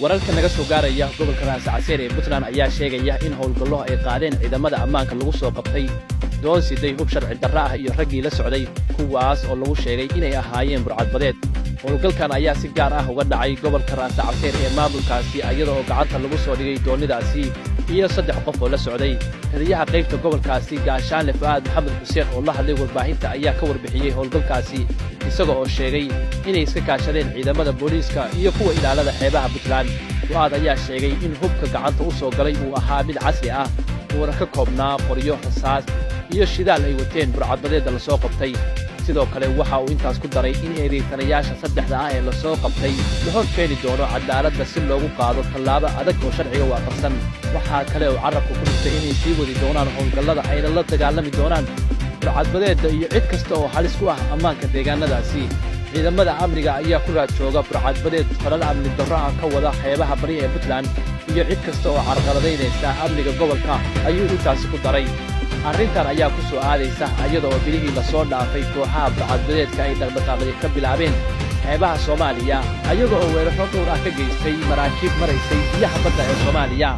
wararka naga soo gaaraya gobolka Raascaseer ee Puntland ayaa sheegaya in howlgallo ay qaadeen ciidamada ammaanka lagu soo qabtay doon siday hub sharci darro ah iyo raggii la socday kuwaas oo lagu sheegay inay ahaayeen burcadbadeed. howlgalkan ayaa si gaar ah uga dhacay gobolka Raascaseer ee maamulkaasi iyadoo gacanta lagu soo dhigay doonidaasi iyo 3 qof oo la socday. taliyaha qaybta gobolkaasi Gaashaanle Fuad Maxamed Xuseen oo la hadlay warbaahinta ayaa ka warbixiyay howlgalkaasi isagoo oo sheegay inay iska kaashadeen ciidamada booliiska iyo kuwa ilaalada xeebaha Puntland. Fuad ayaa sheegay in hubka gacanta u soo galay uu ahaa mid casri ah oo ka koobnaa qoryo, rasaas iyo shidaal ay wateen burcadbadeedda la soo qabtay. sidoo kale waxa uu intaas ku daray in eedeysanayaasha saddexda ah ee la soo qabtay la hor keeni doono cadaaladda si loogu qaado tallaabo adag oo sharciga waafaqsan. waxaa kale oo carabku ku dhigtay inay sii wadi doonaan howlgallada ayna la dagaalami doonaan burcadbadeedda iyo cid kasta oo halis ku ah ammaanka deegaanadaasi. ciidamada amniga ayaa ku raad jooga burcadbadeed falal amni darro ah ka wada xeebaha bari ee Puntland iyo cid kasta oo carqaladaynaysa amniga gobolka ayuu intaasi ku daray. arrintan ayaa ku soo aadaysa iyadoo bilihii la soo dhaafay kooxaha burcadbadeedka ay dhaqdhaqaaqyo ka bilaabeen xeebaha Soomaaliya ayagoo weeraro dhowr ah ka geystay maraakiib maraysay biyaha badda ee Soomaaliya.